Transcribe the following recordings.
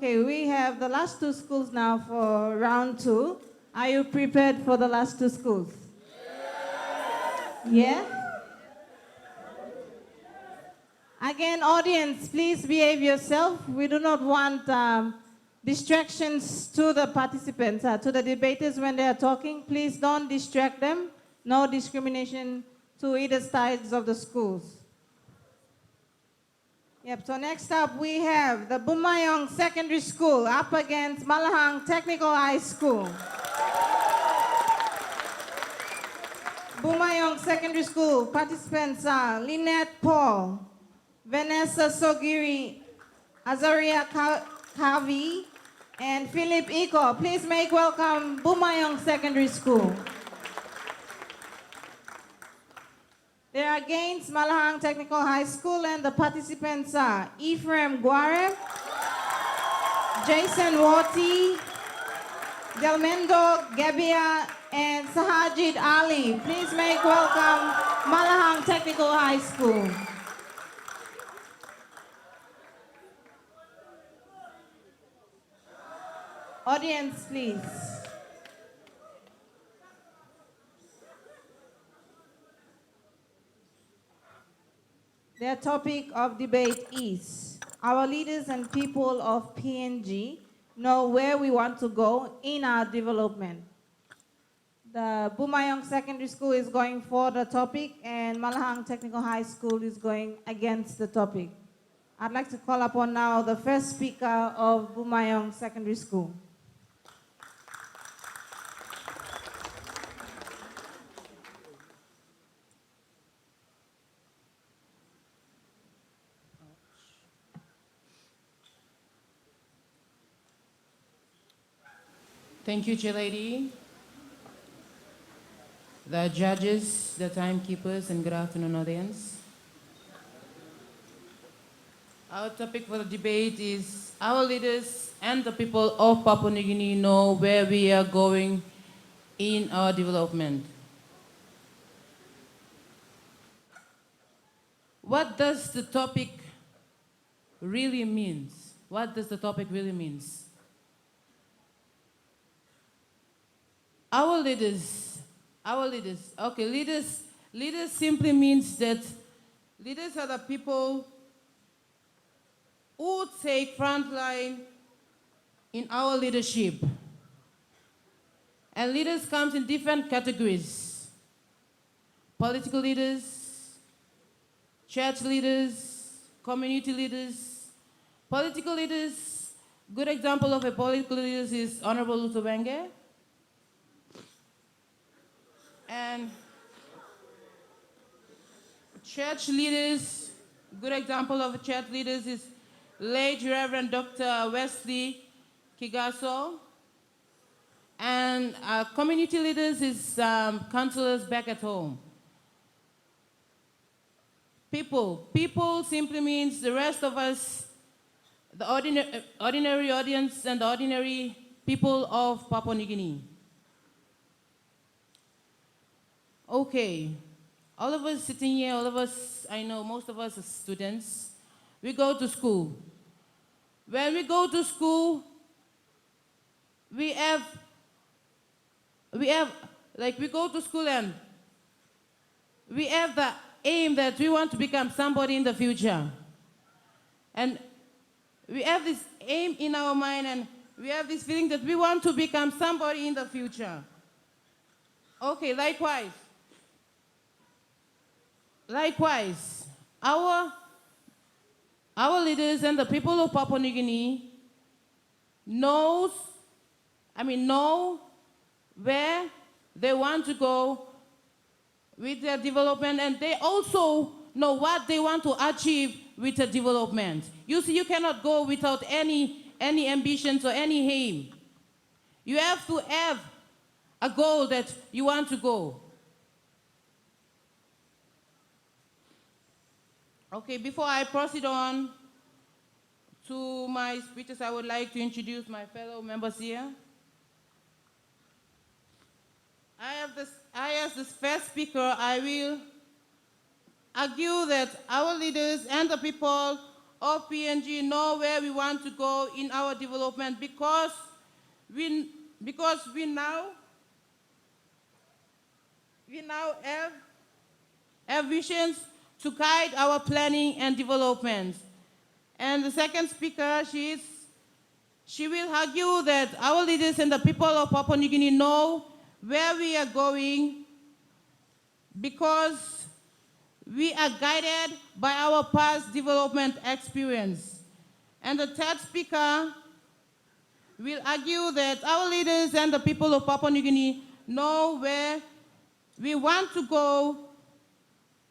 Okay, we have the last two schools now for round two. Are you prepared for the last two schools? Yeah? Again, audience, please behave yourself. We do not want distractions to the participants, to the debaters when they are talking. Please don't distract them. No discrimination to either sides of the schools. Yep, so next up we have the Bumayong Secondary School up against Malahang Technical High School. Bumayong Secondary School participants are Lynette Paul, Vanessa Sogiri, Azaria Kavi, and Philip Iko. Please make welcome Bumayong Secondary School. They are against Malahang Technical High School, and the participants are Ephraim Guarem, Jason Wati, Delmendo Gabia, and Sahajid Ali. Please make welcome Malahang Technical High School. Audience, please. Their topic of debate is, our leaders and people of PNG know where we want to go in our development. The Bumayong Secondary School is going for the topic, and Malahang Technical High School is going against the topic. I'd like to call upon now the first speaker of Bumayong Secondary School. Thank you, Chair Lady, the judges, the timekeepers, and good afternoon, audience. Our topic for the debate is our leaders and the people of Papua New Guinea know where we are going in our development. What does the topic really mean? What does the topic really mean? Our leaders, okay, leaders simply means that leaders are the people who take front line in our leadership. And leaders comes in different categories. Political leaders, church leaders, community leaders. Political leaders, good example of a political leader is Honorable Lutobenge. And church leaders, good example of church leaders is late Reverend Dr. Wesley Kigaso. And community leaders is counselors back at home. People simply means the rest of us, the ordinary audience and the ordinary people of Papua New Guinea. Okay, all of us sitting here, all of us, I know most of us are students, we go to school. When we go to school, we go to school and we have the aim that we want to become somebody in the future. And we have this aim in our mind and we have this feeling that we want to become somebody in the future. Okay, likewise, our leaders and the people of Papua New Guinea know where they want to go with their development, and they also know what they want to achieve with the development. You see, you cannot go without any ambitions or any aim. You have to have a goal that you want to go. Okay, before I proceed on to my speeches, I would like to introduce my fellow members here. As this first speaker, I will argue that our leaders and the people of PNG know where we want to go in our development because we now have visions to guide our planning and development. And the second speaker, she will argue that our leaders and the people of Papua New Guinea know where we are going because we are guided by our past development experience. And the third speaker will argue that our leaders and the people of Papua New Guinea know where we want to go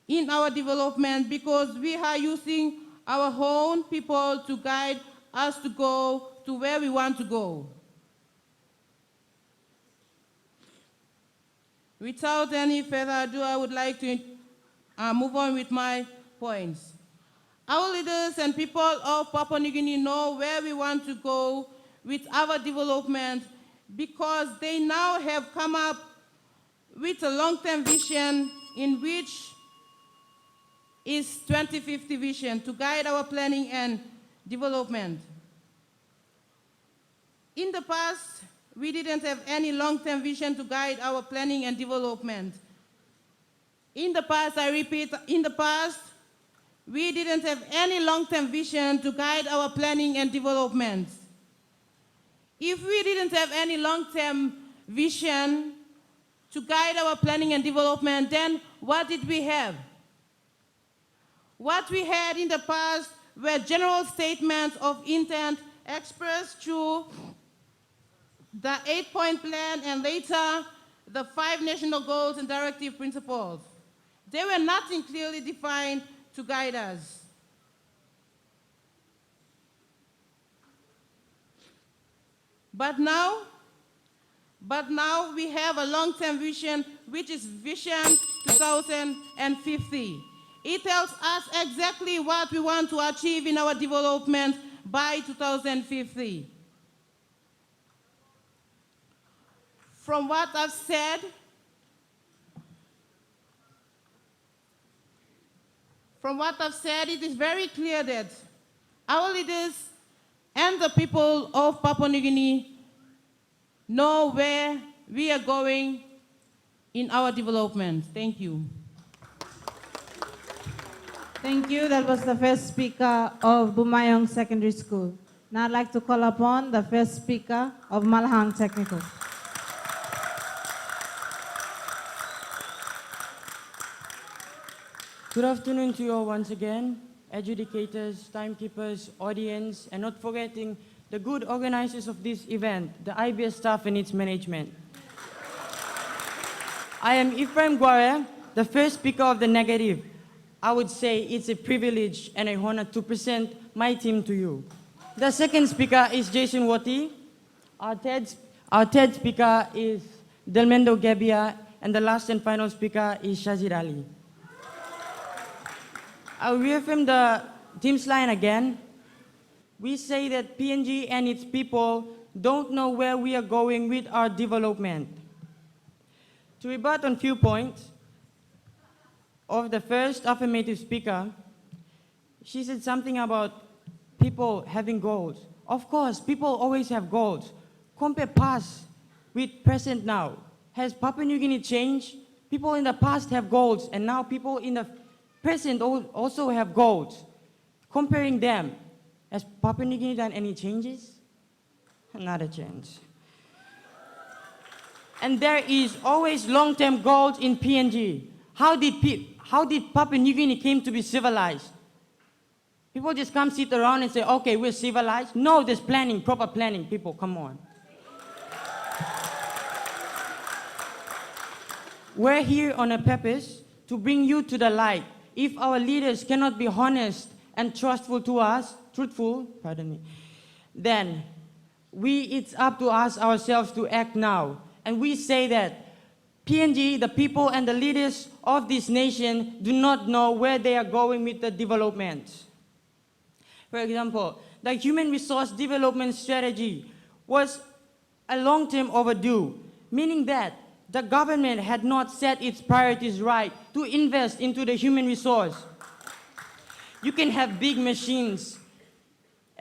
in our development because we are using our own people to guide us to go to where we want to go. Without any further ado, I would like to move on with my points. Our leaders and people of Papua New Guinea know where we want to go with our development because they now have come up with a long-term vision in which is 2050 vision to guide our planning and development. In the past, we didn't have any long-term vision to guide our planning and development. In the past, I repeat, in the past, we didn't have any long-term vision to guide our planning and development. If we didn't have any long-term vision to guide our planning and development, then what did we have? What we had in the past were general statements of intent expressed through the 8-point plan and later the 5 national goals and directive principles. They were nothing clearly defined to guide us. But now we have a long-term vision, which is Vision 2050. It tells us exactly what we want to achieve in our development by 2050. From what I've said, it is very clear that our leaders and the people of Papua New Guinea know where we are going in our development. Thank you. Thank you. That was the first speaker of Bumayong Secondary School. Now I'd like to call upon the first speaker of Malahang Technical. Good afternoon to you all once again, adjudicators, timekeepers, audience, and not forgetting the good organizers of this event, the IBS staff and its management. I am Ephraim Guare, the first speaker of the negative. I would say it's a privilege and a honor to present my team to you. The second speaker is Jason Wati. Our third speaker is Delmendo Gabia, and the last and final speaker is Shazid Ali. I'll reaffirm the team's line again. We say that PNG and its people don't know where we are going with our development. To rebut on few points of the first affirmative speaker, she said something about people having goals. Of course, people always have goals. Compare past with present now. Has Papua New Guinea changed? People in the past have goals, and now people in the present also have goals. Comparing them, has Papua New Guinea done any changes? Not a change. And there is always long-term goals in PNG. How did Papua New Guinea came to be civilized? People just come sit around and say, okay, we're civilized. No, there's planning, proper planning. People, come on. We're here on a purpose to bring you to the light. If our leaders cannot be honest and truthful, then it's up to us ourselves to act now. And we say that PNG, the people and the leaders of this nation do not know where they are going with the development. For example, the human resource development strategy was a long-term overdue, meaning that the government had not set its priorities right to invest into the human resource. You can have big machines,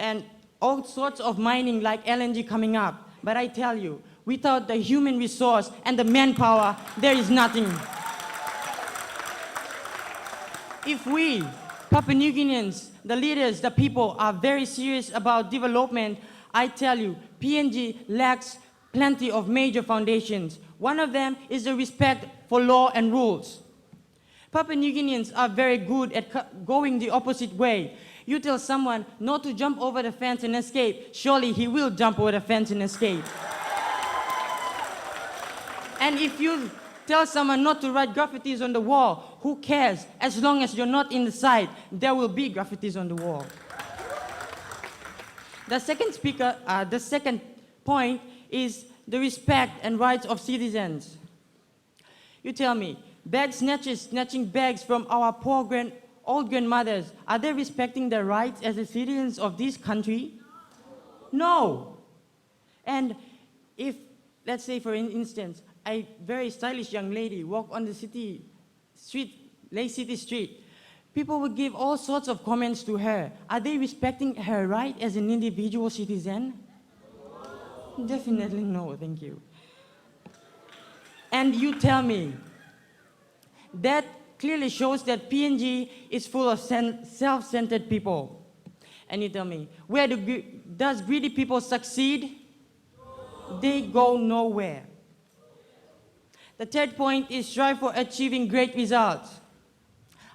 and all sorts of mining like LNG coming up. But I tell you, without the human resource and the manpower, there is nothing. If we, Papua New Guineans, the leaders, the people, are very serious about development, I tell you, PNG lacks plenty of major foundations. One of them is the respect for law and rules. Papua New Guineans are very good at going the opposite way. You tell someone not to jump over the fence and escape, surely he will jump over the fence and escape. And if you tell someone not to write graffitis on the wall, who cares? As long as you're not in the sight, there will be graffitis on the wall. The second point is the respect and rights of citizens. You tell me, bag snatchers snatching bags from our poor old grandmothers, are they respecting their rights as the citizens of this country? No. And if, let's say for instance, a very stylish young lady walk on the city street, Lake City Street, people would give all sorts of comments to her. Are they respecting her right as an individual citizen? Definitely no, thank you. And you tell me, that clearly shows that PNG is full of self-centered people. And you tell me, where does greedy people succeed? They go nowhere. The third point is strive for achieving great results.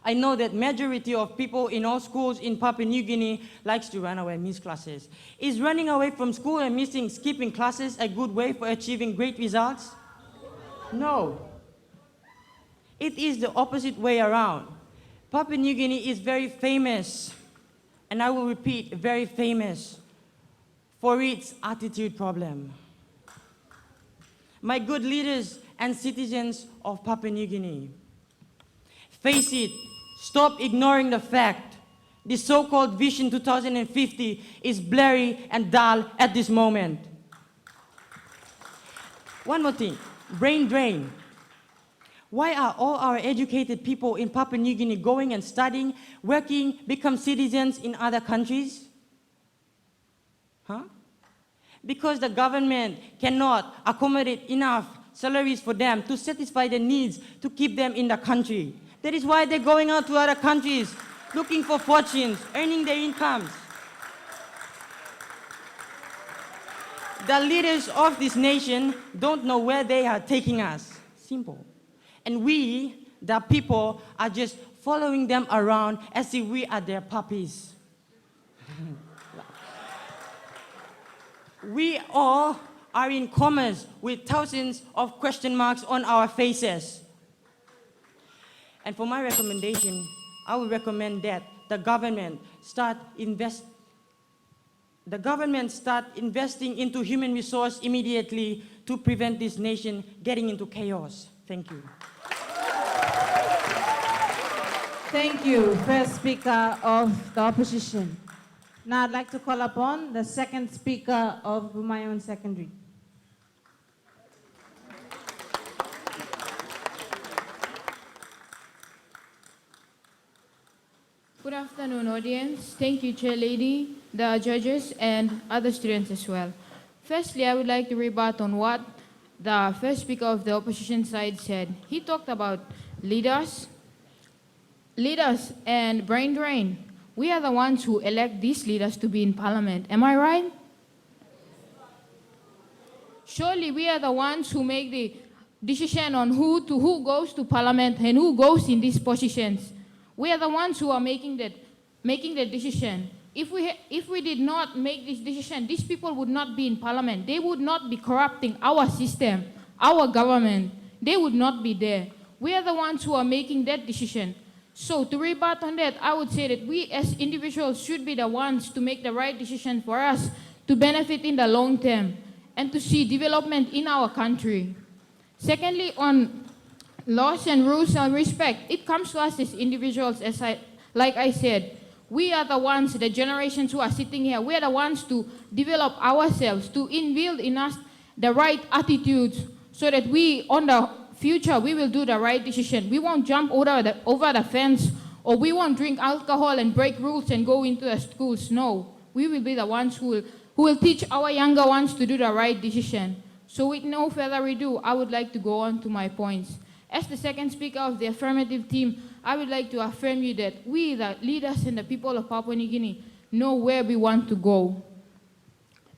I know that majority of people in all schools in Papua New Guinea likes to run away, miss classes. Is running away from school and skipping classes a good way for achieving great results? No. It is the opposite way around. Papua New Guinea is very famous, and I will repeat, very famous for its attitude problem. My good leaders and citizens of Papua New Guinea, face it, stop ignoring the fact the so-called Vision 2050 is blurry and dull at this moment. One more thing, brain drain. Why are all our educated people in Papua New Guinea going and studying, working, become citizens in other countries? Huh? Because the government cannot accommodate enough salaries for them to satisfy the needs to keep them in the country. That is why they're going out to other countries, looking for fortunes, earning their incomes. The leaders of this nation don't know where they are taking us. Simple. And we, the people, are just following them around as if we are their puppies. We all are in commas with thousands of question marks on our faces. And for my recommendation, I would recommend that the government start investing into human resource immediately to prevent this nation getting into chaos. Thank you. Thank you, first speaker of the opposition. Now I'd like to call upon the second speaker of Bumayon Secondary. Good afternoon, audience. Thank you, Chair Lady, the judges, and other students as well. Firstly, I would like to rebut on what the first speaker of the opposition side said. He talked about leaders and brain drain. We are the ones who elect these leaders to be in parliament. Am I right? Surely we are the ones who make the decision on who goes to parliament and who goes in these positions. We are the ones who are making the decision. If we did not make this decision, these people would not be in parliament. They would not be corrupting our system, our government. They would not be there. We are the ones who are making that decision. So to rebut on that, I would say that we as individuals should be the ones to make the right decision for us to benefit in the long term and to see development in our country. Secondly, on laws and rules and respect, it comes to us as individuals, like I said. We are the ones, the generations who are sitting here, we are the ones to develop ourselves, to inbuild in us the right attitudes so that we, on the future, we will do the right decision. We won't jump over the fence, or we won't drink alcohol and break rules and go into the schools. No. we will be the ones who will teach our younger ones to do the right decision. So with no further ado, I would like to go on to my points. As the second speaker of the affirmative team, I would like to affirm you that we, the leaders and the people of Papua New Guinea, know where we want to go.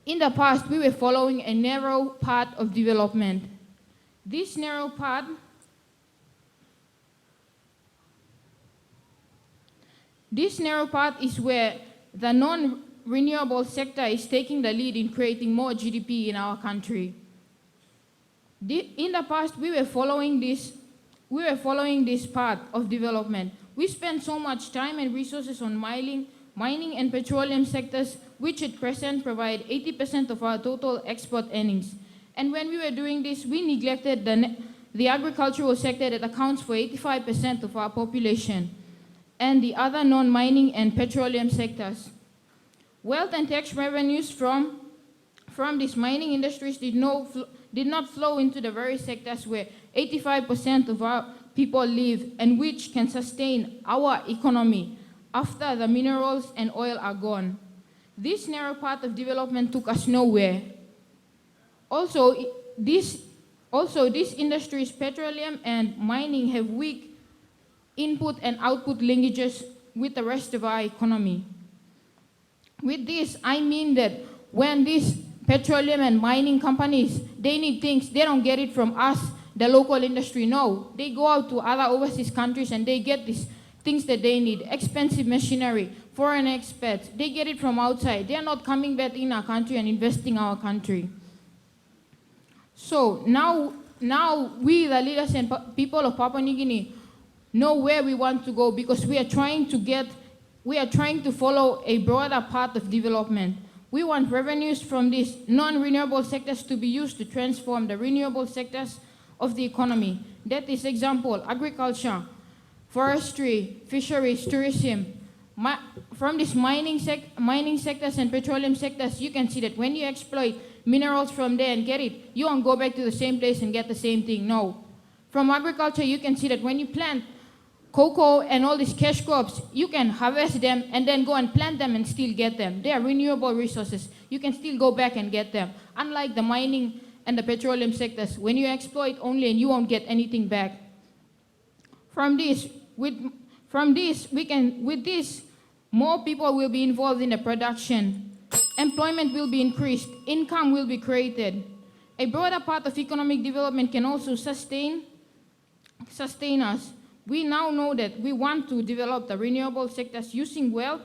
In the past, we were following a narrow path of development. This narrow path is where the non-renewable sector is taking the lead in creating more GDP in our country. In the past, we were following this path of development. We spent so much time and resources on mining and petroleum sectors, which at present provide 80% of our total export earnings. And when we were doing this, we neglected the agricultural sector that accounts for 85% of our population, and the other non-mining and petroleum sectors. Wealth and tax revenues from these mining industries did not flow into the very sectors where 85% of our people live and which can sustain our economy after the minerals and oil are gone. This narrow path of development took us nowhere. Also, these industries, petroleum and mining, have weak input and output linkages with the rest of our economy. With this, I mean that when these petroleum and mining companies, they need things, they don't get it from us, the local industry, no. They go out to other overseas countries and they get these things that they need, expensive machinery, foreign expats, they get it from outside. They are not coming back in our country and investing in our country. So now we, the leaders and people of Papua New Guinea, know where we want to go because we are trying to follow a broader path of development. We want revenues from these non-renewable sectors to be used to transform the renewable sectors of the economy. That is example, agriculture, forestry, fisheries, tourism. From these mining sectors and petroleum sectors, you can see that when you exploit minerals from there and get it, you won't go back to the same place and get the same thing, no. From agriculture, you can see that when you plant cocoa and all these cash crops, you can harvest them and then go and plant them and still get them. They are renewable resources. You can still go back and get them. Unlike the mining and the petroleum sectors, when you exploit only and you won't get anything back. With this, more people will be involved in the production. Employment will be increased. Income will be created. A broader part of economic development can also sustain us. We now know that we want to develop the renewable sectors using wealth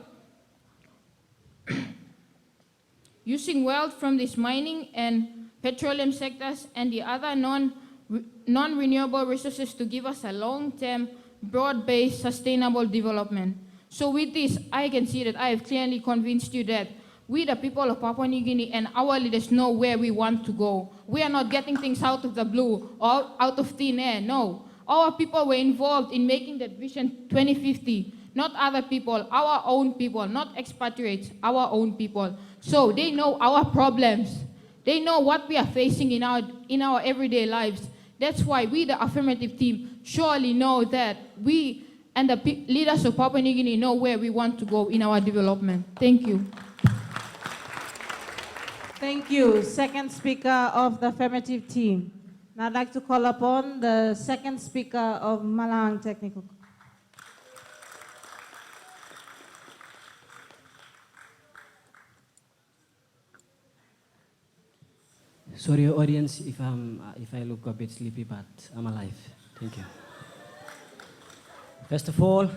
from this mining and petroleum sectors and the other non-renewable resources to give us a long-term, broad-based, sustainable development. So with this, I can see that I have clearly convinced you that we, the people of Papua New Guinea, and our leaders know where we want to go. We are not getting things out of the blue or out of thin air, no. Our people were involved in making that Vision 2050, not other people, our own people, not expatriates, our own people. So they know our problems. They know what we are facing in our everyday lives. That's why we, the affirmative team, surely know that we and the leaders of Papua New Guinea know where we want to go in our development. Thank you. Thank you. Second speaker of the affirmative team. Now I'd like to call upon the second speaker of Malang Technical. Sorry, audience, if I look a bit sleepy, but I'm alive. Thank you. First of all,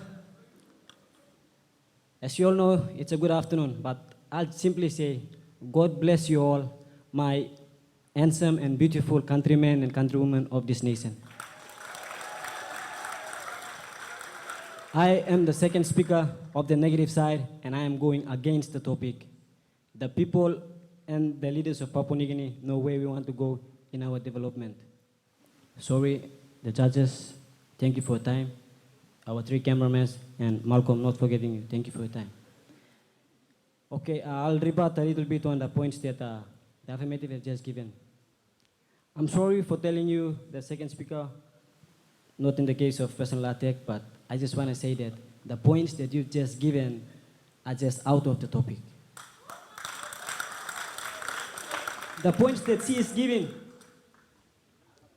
as you all know, it's a good afternoon, but I'll simply say, God bless you all, my handsome and beautiful countrymen and countrywomen of this nation. I am the second speaker of the negative side, and I am going against the topic. The people and the leaders of Papua New Guinea know where we want to go in our development. Sorry, the judges, thank you for your time. Our three cameramen, and Malcolm, not forgetting you, thank you for your time. Okay, I'll rebut a little bit on the points that the affirmative has just given. I'm sorry for telling you, the second speaker, not in the case of personal attack, but I just want to say that the points that you've just given are just out of the topic. the points that she is giving,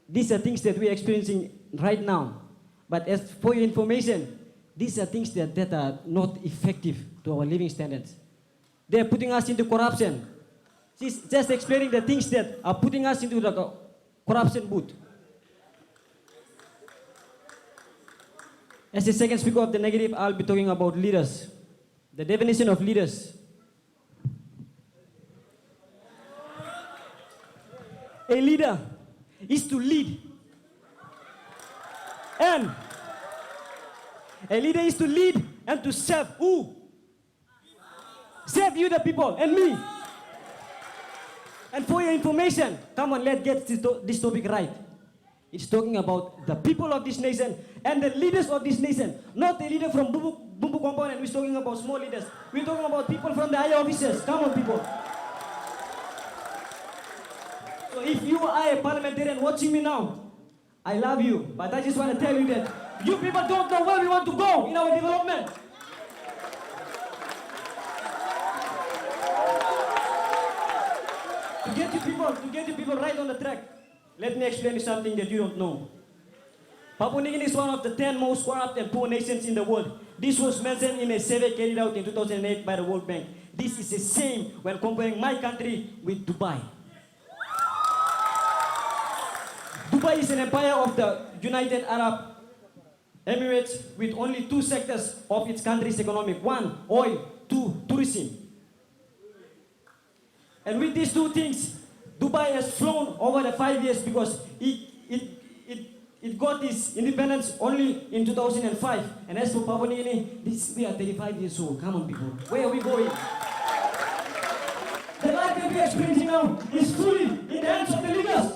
these are things that we are experiencing right now. But as for your information, these are things that are not effective to our living standards. They are putting us into corruption. She's just explaining the things that are putting us into the corruption booth. As the second speaker of the negative, I'll be talking about leaders. The definition of leaders. A leader is to lead. And a leader is to lead and to serve who? Serve you, the people, and me. And for your information, come on, let's get this topic right. It's talking about the people of this nation and the leaders of this nation. Not the leader from Bumbu component. We're talking about small leaders. We're talking about people from the higher offices. Come on, people. So if you are a parliamentarian watching me now, I love you. But I just want to tell you that you people don't know where we want to go in our development. To get you people right on the track, let me explain you something that you don't know. Papua New Guinea is one of the 10 most corrupt and poor nations in the world. This was mentioned in a survey carried out in 2008 by the World Bank. This is the same when comparing my country with Dubai. Dubai is an empire of the United Arab Emirates with only two sectors of its country's economy. One, oil. Two, tourism. And with these two things, Dubai has flown over the 5 years because it got its independence only in 2005. And as for Papua New Guinea, we are 35 years old. Come on, people. Where are we going? The life that we are experiencing now is fully in the hands of the leaders.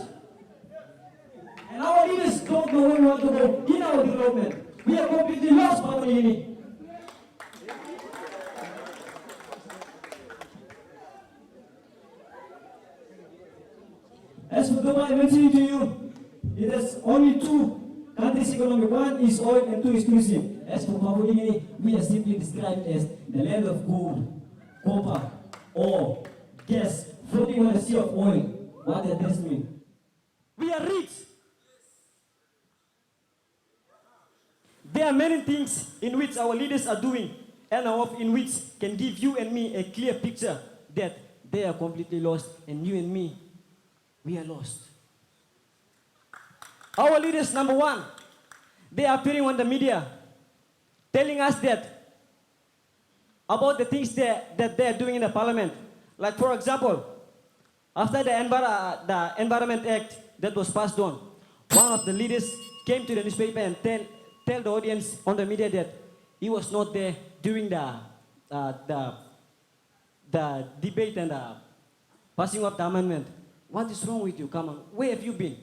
And our leaders don't know where we want to go in our development. We are completely lost, Papua New Guinea. As for Dubai, I mentioned to you, it has only two countries' economy. One is oil and two is tourism. As for Papua New Guinea, we are simply described as the land of gold, copper, ore, gas, floating on a sea of oil. What does this mean? We are rich. There are many things in which our leaders are doing and in which can give you and me a clear picture that they are completely lost and you and me, we are lost. Our leaders, number one, they are appearing on the media telling us that about the things that they are doing in the parliament. Like for example, after the Environment Act that was passed on, one of the leaders came to the newspaper and tell the audience on the media that he was not there during the debate and passing of the amendment. What is wrong with you? Come on, where have you been?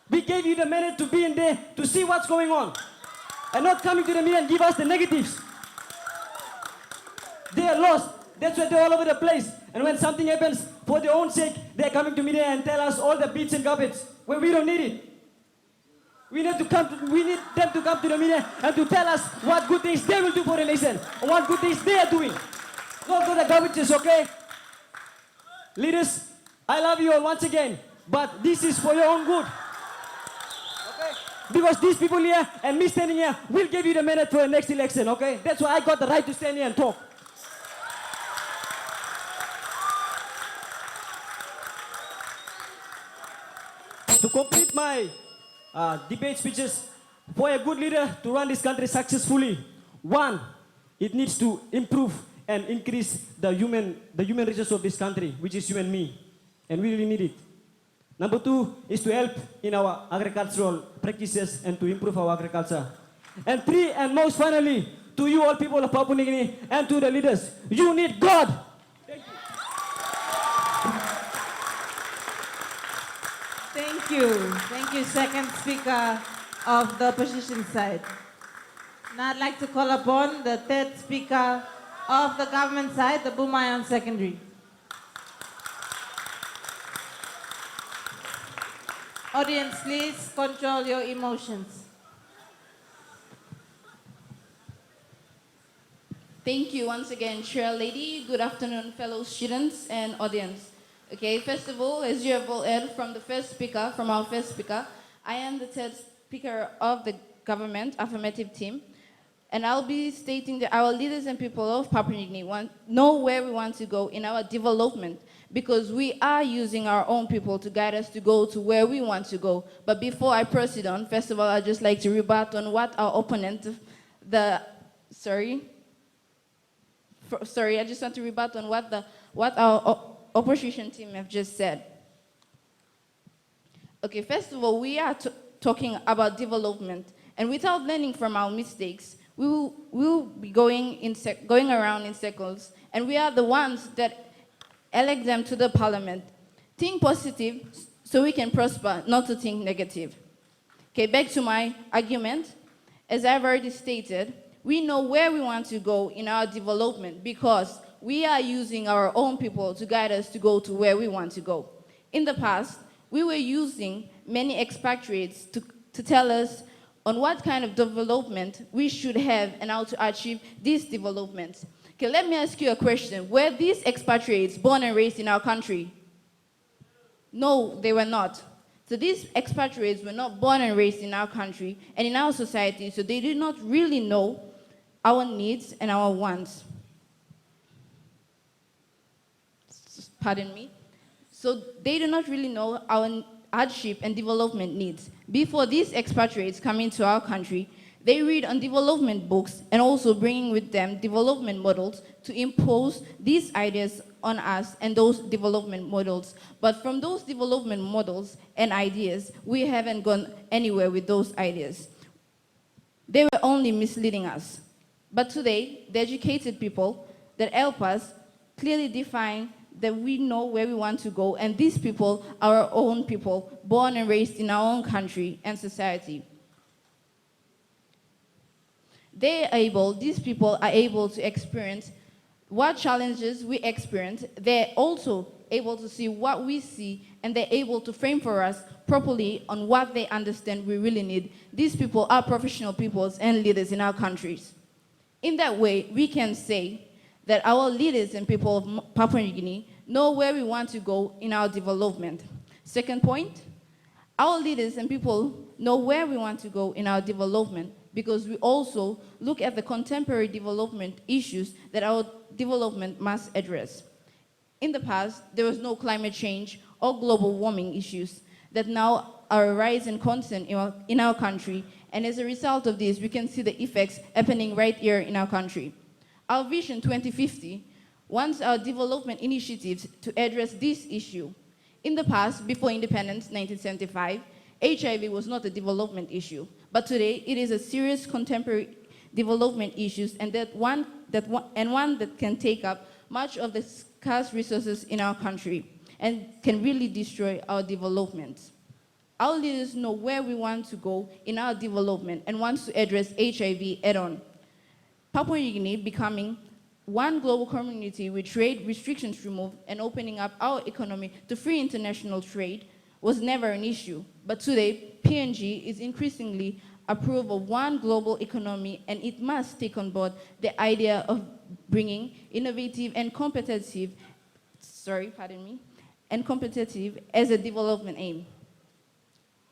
We gave you the minute to be in there to see what's going on and not coming to the media and give us the negatives. They are lost. That's why they're all over the place. And when something happens for their own sake, they're coming to media and tell us all the bits and garbage when we don't need it. We need them to come to the media and to tell us what good things they will do for the nation and what good things they are doing. Not for the garbages, okay? Leaders, I love you all once again, but this is for your own good. Okay? Because these people here and me standing here will give you the minute for the next election, okay? That's why I got the right to stand here and talk. To complete my debate speeches, for a good leader to run this country successfully, one, it needs to improve and increase the human resources of this country, which is you and me, and we really need it. Number two is to help in our agricultural practices and to improve our agriculture. And three, and most finally, to you all people of Papua New Guinea and to the leaders, you need God. Thank you. Thank you, second speaker of the opposition side. Now I'd like to call upon the third speaker of the government side, the Bumayan Secondary. Audience, please control your emotions. Thank you once again, Chair Lady. Good afternoon, fellow students and audience. Okay, first of all, as you have all heard from our first speaker, I am the third speaker of the government affirmative team, and I'll be stating that our leaders and people of Papua New Guinea know where we want to go in our development, because we are using our own people to guide us to go to where we want to go. But before I proceed on, first of all, I'd just like to rebut on what our opponent, I just want to rebut on what our opposition team have just said. Okay, first of all, we are talking about development, and without learning from our mistakes, we will be going around in circles, and we are the ones that elect them to the parliament. Think positive so we can prosper, not to think negative. Okay, back to my argument. As I've already stated, we know where we want to go in our development because we are using our own people to guide us to go to where we want to go. In the past, we were using many expatriates to tell us on what kind of development we should have and how to achieve these developments. Okay, let me ask you a question. Were these expatriates born and raised in our country? No, they were not. So these expatriates were not born and raised in our country and in our society, so they did not really know our needs and our wants. Pardon me. So they do not really know our hardship and development needs. Before these expatriates come into our country, they read on development books and also bringing with them development models to impose these ideas on us and those development models. But from those development models and ideas, we haven't gone anywhere with those ideas. They were only misleading us. But today, the educated people that help us clearly define that we know where we want to go, and these people are our own people, born and raised in our own country and society. These people are able to experience what challenges we experience. They're also able to see what we see, and they're able to frame for us properly on what they understand we really need. These people are professional peoples and leaders in our countries. In that way, we can say that our leaders and people of Papua New Guinea know where we want to go in our development. Second point, our leaders and people know where we want to go in our development because we also look at the contemporary development issues that our development must address. In the past, there was no climate change or global warming issues that now are a rise in concern in our country, and as a result of this, we can see the effects happening right here in our country. Our Vision 2050 wants our development initiatives to address this issue. In the past, before independence, 1975, HIV was not a development issue, but today it is a serious contemporary development issue, and one that can take up much of the scarce resources in our country and can really destroy our development. Our leaders know where we want to go in our development and want to address HIV head-on. Papua New Guinea becoming one global community with trade restrictions removed and opening up our economy to free international trade was never an issue. But today, PNG is increasingly approve of one global economy, and it must take on board the idea of bringing innovative and competitive as a development aim.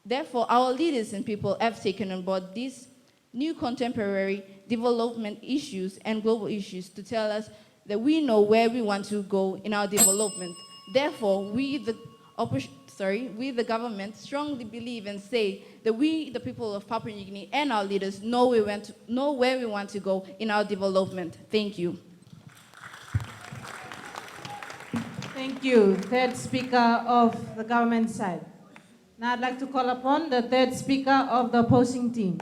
Therefore, our leaders and people have taken on board these new contemporary development issues and global issues to tell us that we know where we want to go in our development. Therefore, we, the government, strongly believe and say that we, the people of Papua New Guinea, and our leaders know where we want to go in our development. Thank you. Thank you, third speaker of the government side. Now I'd like to call upon the third speaker of the opposing team.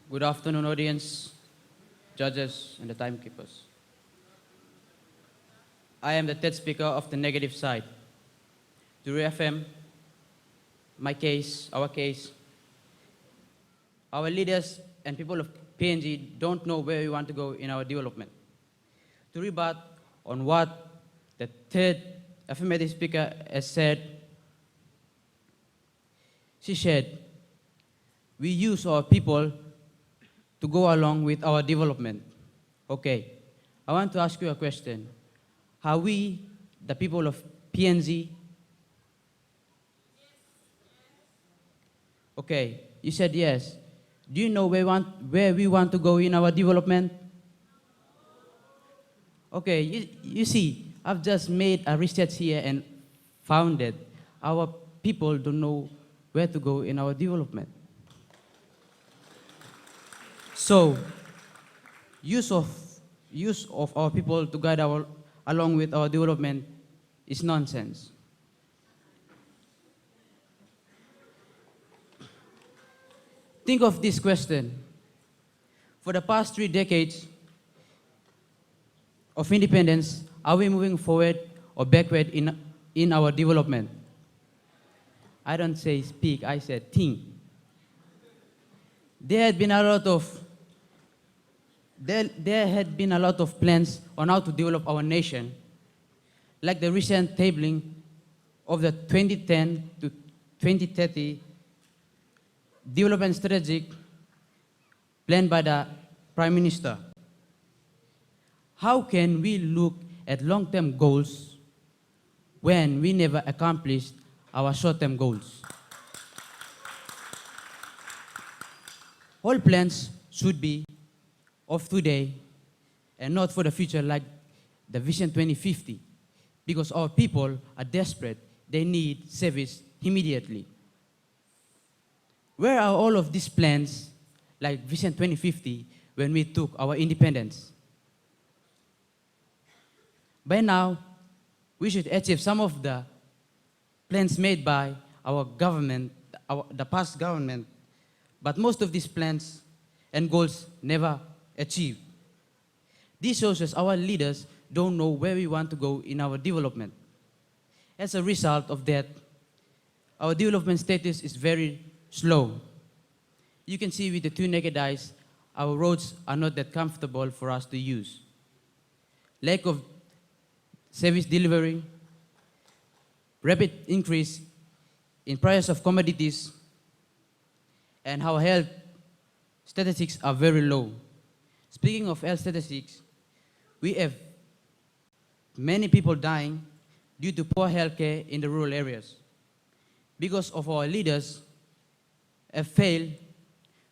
Good afternoon, audience, judges, and the timekeepers. I am the third speaker of the negative side. To reaffirm my case, our leaders and people of PNG don't know where we want to go in our development. To rebut on what the third affirmative speaker has said, she said, we use our people to go along with our development. Okay, I want to ask you a question. Are we, the people of PNG? Okay, you said yes. Do you know where we want to go in our development? Okay, you see, I've just made a research here and found that our people don't know where to go in our development. So, use of our people to guide along with our development is nonsense. Think of this question. For the past 3 decades of independence, are we moving forward or backward in our development? I don't say speak, I said think. There had been a lot of plans on how to develop our nation, like the recent tabling of the 2010 to 2030 development strategic planned by the Prime Minister. How can we look at long-term goals when we never accomplished our short-term goals? All plans should be of today and not for the future like the Vision 2050, because our people are desperate. They need service immediately. Where are all of these plans like Vision 2050 when we took our independence? By now, we should achieve some of the plans made by our government, the past government, but most of these plans and goals never achieved. This shows us our leaders don't know where we want to go in our development. As a result of that, our development status is very slow. You can see with the 2 naked eyes, our roads are not that comfortable for us to use. Lack of service delivery, rapid increase in price of commodities, and our health statistics are very low. Speaking of health statistics, we have many people dying due to poor health care in the rural areas because of our leaders have failed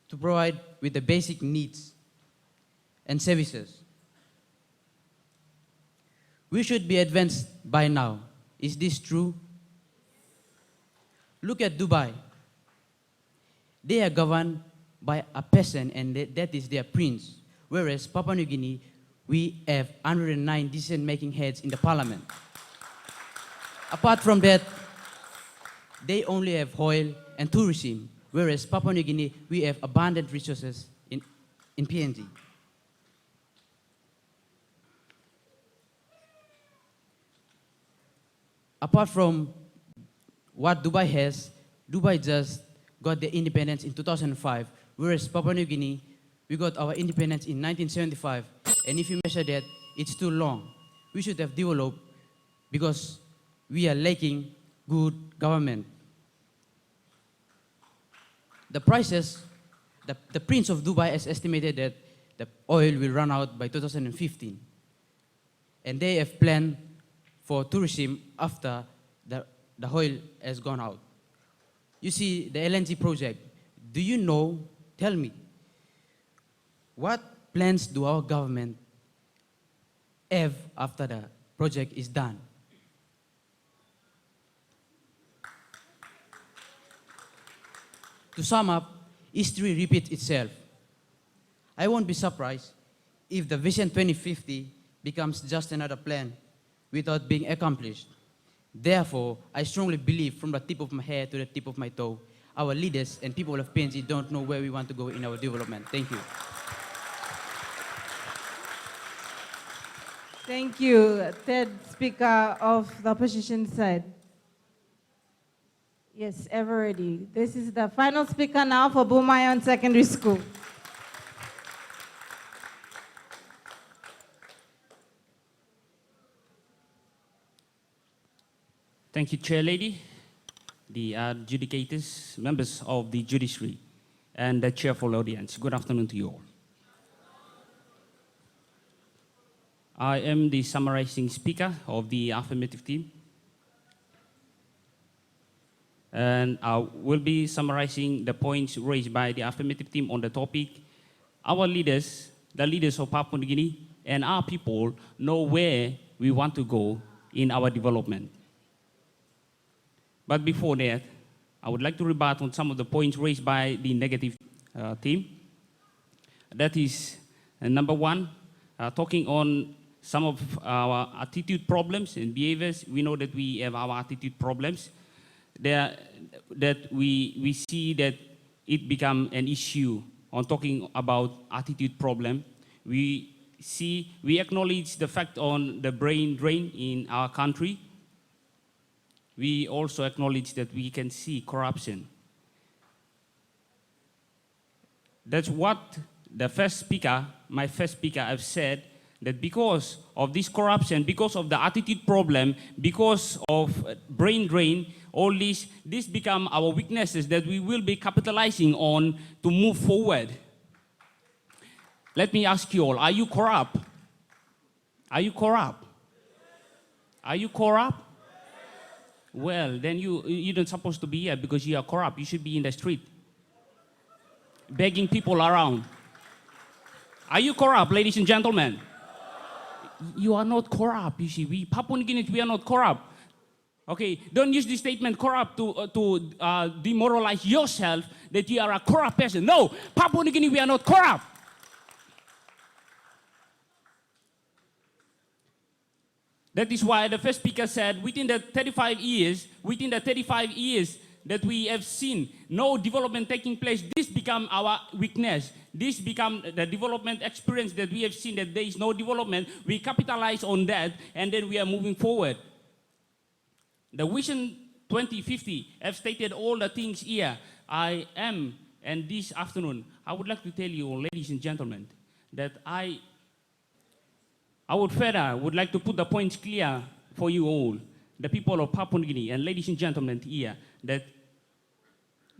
to provide with the basic needs and services. We should be advanced by now. Is this true? Look at Dubai. They are governed by a peasant, and that is their prince. Whereas Papua New Guinea, we have 109 decision-making heads in the parliament. Apart from that, they only have oil and tourism, whereas Papua New Guinea, we have abundant resources in PNG. Apart from what Dubai has, Dubai just got their independence in 2005, whereas Papua New Guinea, we got our independence in 1975. And if you measure that, it's too long. We should have developed because we are lacking good government. The prices, the Prince of Dubai has estimated that the oil will run out by 2015. And they have planned for tourism after the oil has gone out. You see, the LNG project, do you know, tell me, what plans do our government have after the project is done? To sum up, history repeats itself. I won't be surprised if the Vision 2050 becomes just another plan without being accomplished. Therefore, I strongly believe from the tip of my hair to the tip of my toe, our leaders and people of PNG don't know where we want to go in our development. Thank you. Thank you, third speaker of the opposition side. Yes, ever ready. This is the final speaker now for Bumayon Secondary School. Thank you, Chair Lady, the adjudicators, members of the judiciary, and the cheerful audience. Good afternoon to you all. I am the summarizing speaker of the affirmative team, and I will be summarizing the points raised by the affirmative team on the topic. Our leaders, the leaders of Papua New Guinea, and our people know where we want to go in our development. But before that, I would like to rebut on some of the points raised by the negative team. That is, number one, talking on some of our attitude problems and behaviors. We know that we have our attitude problems. That we see that it become an issue on talking about attitude problem. We acknowledge the fact on the brain drain in our country. We also acknowledge that we can see corruption. That's what the first speaker, my first speaker, have said, that because of this corruption, because of the attitude problem, because of brain drain, all this become our weaknesses that we will be capitalizing on to move forward. Let me ask you all, are you corrupt? Are you corrupt? Are you corrupt? Well, then you're not supposed to be here because you are corrupt. You should be in the street, begging people around. Are you corrupt, ladies and gentlemen? You are not corrupt. You see, we Papua New Guinea, we are not corrupt. Okay, don't use this statement corrupt to demoralize yourself that you are a corrupt person. No, Papua New Guinea, we are not corrupt. That is why the first speaker said within the 35 years that we have seen no development taking place, this become our weakness. This become the development experience that we have seen that there is no development. We capitalize on that and then we are moving forward. The Vision 2050 have stated all the things here. I am, and this afternoon, I would like to tell you, ladies and gentlemen, that I would like to put the points clear for you all, the people of Papua New Guinea, and ladies and gentlemen here, that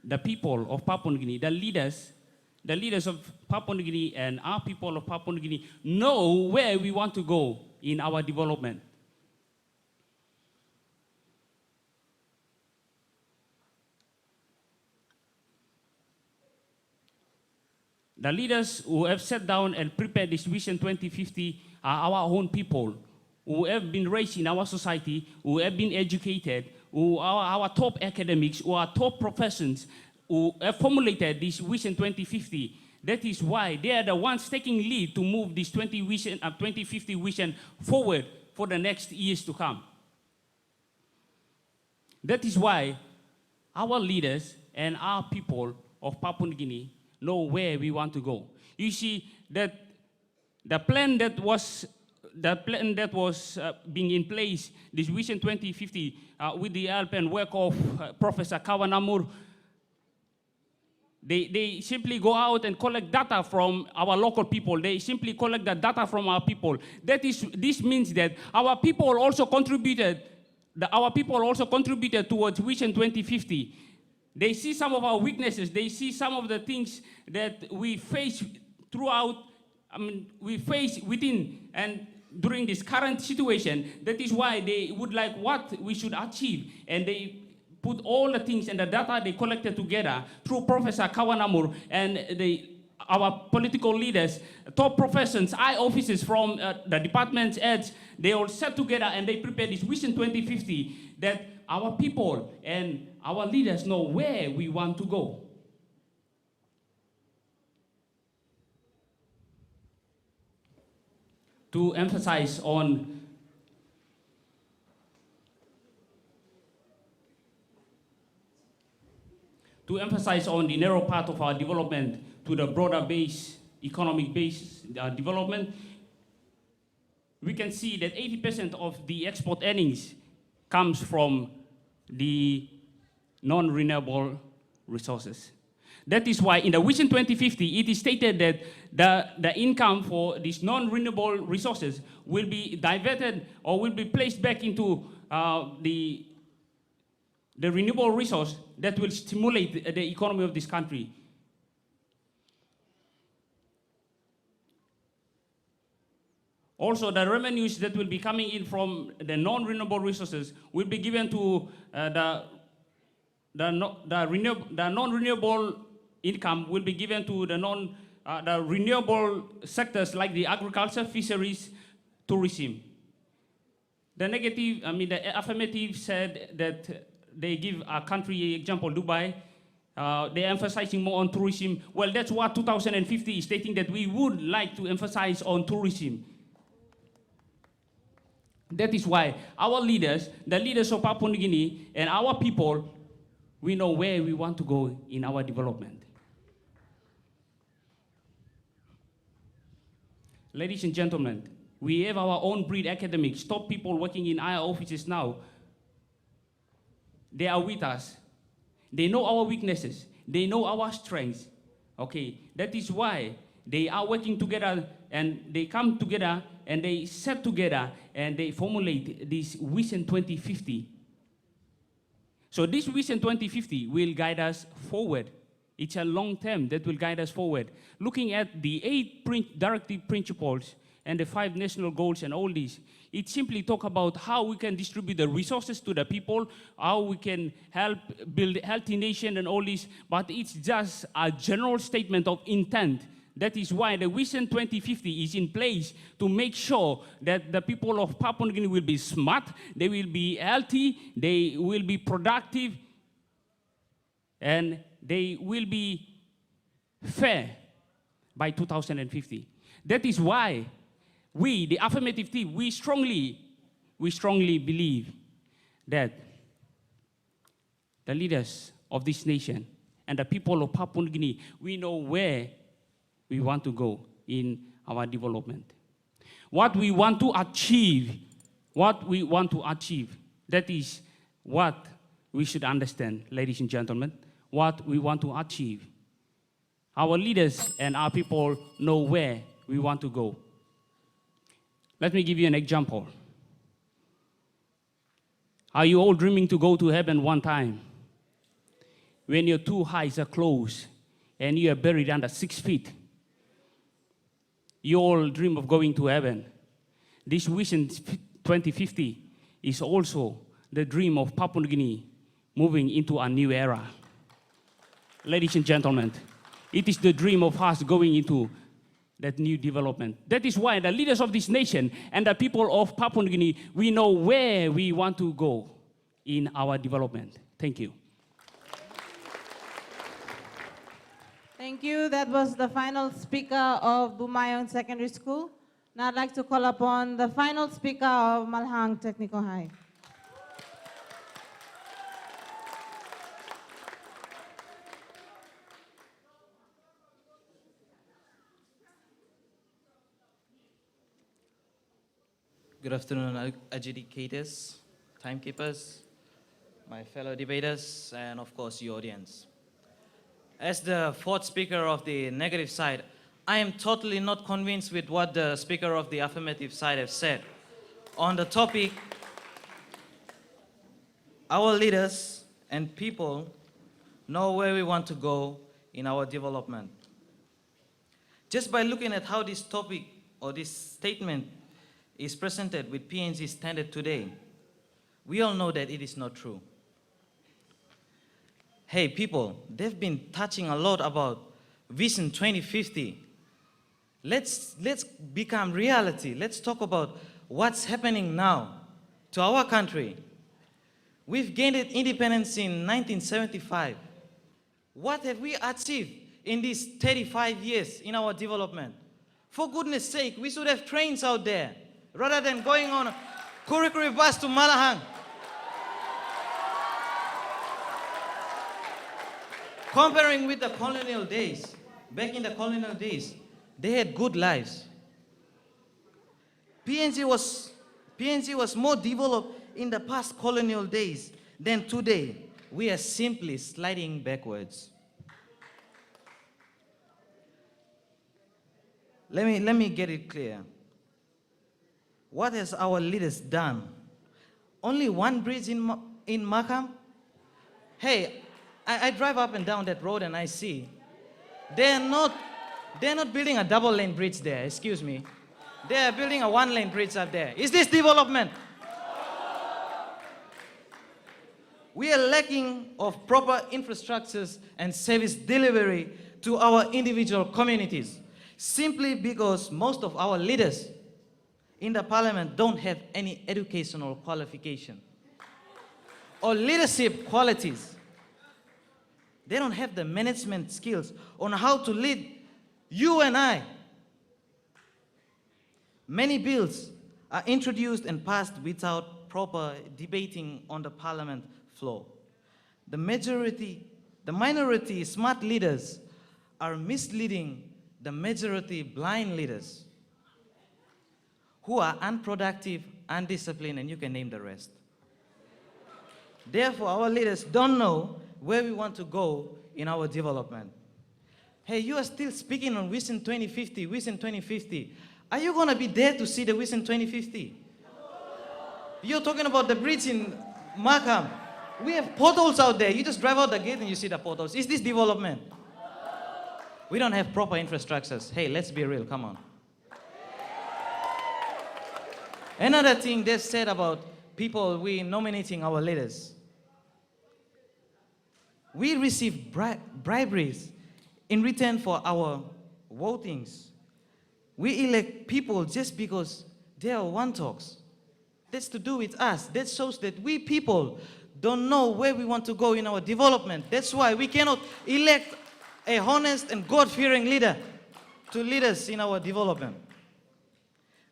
the people of Papua New Guinea, the leaders of Papua New Guinea and our people of Papua New Guinea know where we want to go in our development. The leaders who have sat down and prepared this Vision 2050 are our own people who have been raised in our society, who have been educated, who are our top academics, who are top professions, who have formulated this Vision 2050. That is why they are the ones taking lead to move this 2050 vision forward for the next years to come. That is why our leaders and our people of Papua New Guinea know where we want to go. You see that the plan that was being in place, this Vision 2050, with the help and work of Professor Kawanamur, they simply go out and collect data from our local people. They simply collect the data from our people. This means that our people also contributed towards Vision 2050. They see some of our weaknesses. They see some of the things that we face we face within and during this current situation. That is why they would like what we should achieve. And they put all the things and the data they collected together through Professor Kawanamur and our political leaders, top professions, high officers from the department's heads. They all sat together and they prepared this Vision 2050 that our people and our leaders know where we want to go. To emphasize on the narrow path of our development to the broader base, economic base development, we can see that 80% of the export earnings comes from the non-renewable resources. That is why in the Vision 2050, it is stated that the income for these non-renewable resources will be diverted or will be placed back into the the renewable resource that will stimulate the economy of this country. Also, the revenues that will be coming in from the non-renewable resources will be given to the non-renewable income will be given to the renewable sectors like the agriculture, fisheries, tourism. The affirmative said that they give a country example, Dubai. They're emphasizing more on tourism. Well, that's what 2050 is stating, that we would like to emphasize on tourism. That is why our leaders, the leaders of Papua New Guinea, and our people, we know where we want to go in our development. Ladies and gentlemen, we have our own breed academics, top people working in our offices now. They are with us. They know our weaknesses. They know our strengths. Okay, that is why they are working together, and they come together and they set together and they formulate this Vision 2050. So this Vision 2050 will guide us forward. It's a long term that will guide us forward. Looking at the 8 directive principles and the 5 national goals and all this, it simply talk about how we can distribute the resources to the people, how we can help build a healthy nation and all this, but it's just a general statement of intent. That is why the Vision 2050 is in place to make sure that the people of Papua New Guinea will be smart, they will be healthy, they will be productive, and they will be fair by 2050. That is why we, the affirmative team, we strongly believe that the leaders of this nation and the people of Papua New Guinea, we know where we want to go in our development. What we want to achieve, that is what we should understand, ladies and gentlemen, what we want to achieve. Our leaders and our people know where we want to go. Let me give you an example. Are you all dreaming to go to heaven one time? When your 2 eyes are closed and you are buried under 6 feet, you all dream of going to heaven. This Vision 2050 is also the dream of Papua New Guinea moving into a new era. Ladies and gentlemen, it is the dream of us going into that new development. That is why the leaders of this nation and the people of Papua New Guinea, we know where we want to go in our development. Thank you. Thank you. That was the final speaker of Bumayon Secondary School. Now I'd like to call upon the final speaker of Malhang Technical High. Good afternoon, adjudicators, timekeepers, my fellow debaters, and of course, your audience. As the 4th speaker of the negative side, I am totally not convinced with what the speaker of the affirmative side have said. On the topic, our leaders and people know where we want to go in our development. Just by looking at how this topic or this statement is presented with PNG standard today, we all know that it is not true. Hey people, they've been touching a lot about Vision 2050. Let's become reality. Let's talk about what's happening now to our country. We've gained independence in 1975. What have we achieved in these 35 years in our development? For goodness sake, we should have trains out there rather than going on a Kurikuri bus to Malahang. Comparing with the colonial days, back in the colonial days, they had good lives. PNG was more developed in the past colonial days than today. We are simply sliding backwards. Let me get it clear. What has our leaders done? Only one bridge in Makam? Hey, I drive up and down that road and I see they're not building a double lane bridge there, excuse me. They are building a one lane bridge up there. Is this development? We are lacking of proper infrastructures and service delivery to our individual communities simply because most of our leaders in the parliament don't have any educational qualification or leadership qualities. They don't have the management skills on how to lead you and I. Many bills are introduced and passed without proper debating on the parliament floor. The minority smart leaders are misleading the majority blind leaders who are unproductive, undisciplined, and you can name the rest. Therefore, our leaders don't know where we want to go in our development. Hey, you are still speaking on Vision 2050, Vision 2050. Are you going to be there to see the Vision 2050? You're talking about the bridge in Markham. We have potholes out there. You just drive out the gate and you see the potholes. Is this development? We don't have proper infrastructures. Hey, let's be real, come on. Another thing they said about people we nominating our leaders. We receive briberies in return for our votings. We elect people just because they are one-talks. That's to do with us. That shows that we people don't know where we want to go in our development. That's why we cannot elect a honest and God-fearing leader to lead us in our development.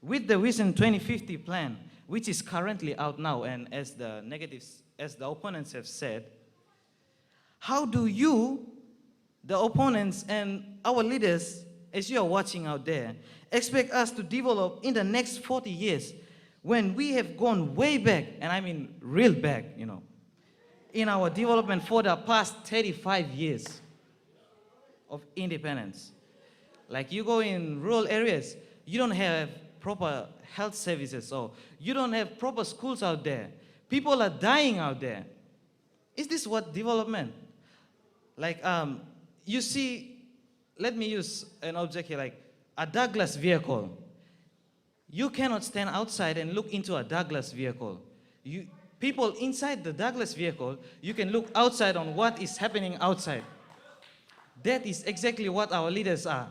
With the Vision 2050 plan, which is currently out now, and as the opponents have said, how do you, the opponents and our leaders, as you are watching out there, expect us to develop in the next 40 years when we have gone way back, and I mean real back, in our development for the past 35 years of independence? Like you go in rural areas, you don't have proper health services, or you don't have proper schools out there. People are dying out there. Is this what development? Like, you see, let me use an object here, like a Douglas vehicle. You cannot stand outside and look into a Douglas vehicle. People inside the Douglas vehicle, you can look outside on what is happening outside. That is exactly what our leaders are.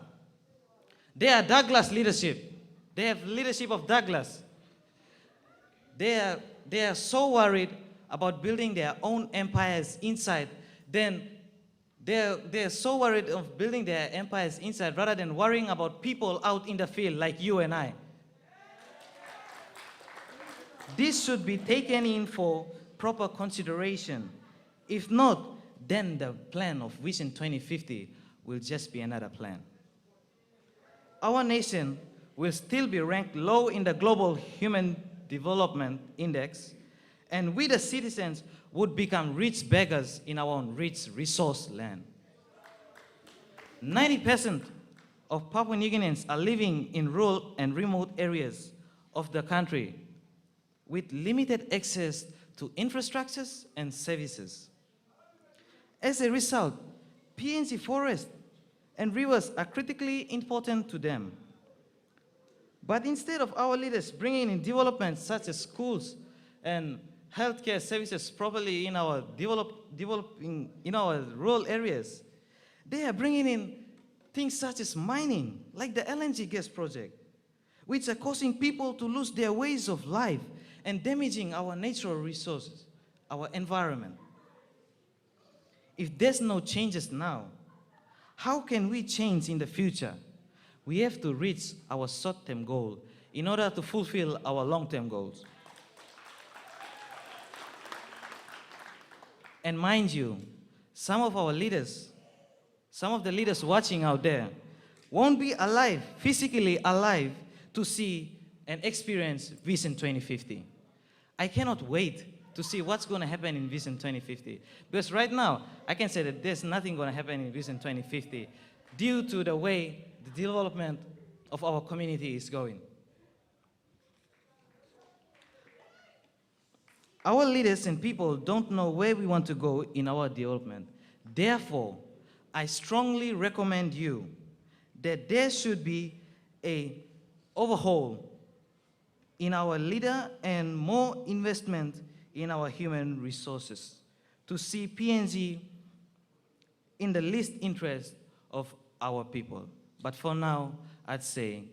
They are Douglas leadership. They have leadership of Douglas. They are so worried about building their own empires inside, then they're so worried of building their empires inside rather than worrying about people out in the field like you and I. This should be taken in for proper consideration. If not, then the plan of Vision 2050 will just be another plan. Our nation will still be ranked low in the Global Human Development Index, and we the citizens would become rich beggars in our own rich resource land. 90% of Papua New Guineans are living in rural and remote areas of the country with limited access to infrastructures and services. As a result, PNG forests and rivers are critically important to them. But instead of our leaders bringing in developments such as schools and healthcare services properly in our developing in our rural areas, they are bringing in things such as mining, like the LNG gas project, which are causing people to lose their ways of life and damaging our natural resources, our environment. If there's no changes now, how can we change in the future? We have to reach our short-term goal in order to fulfill our long-term goals. And mind you, some of the leaders watching out there won't be alive, physically alive, to see and experience Vision 2050. I cannot wait to see what's going to happen in Vision 2050. Because right now, I can say that there's nothing going to happen in Vision 2050 due to the way the development of our community is going. Our leaders and people don't know where we want to go in our development. Therefore, I strongly recommend you that there should be an overhaul in our leader and more investment in our human resources to see PNG in the least interest of our people. But for now, I'd say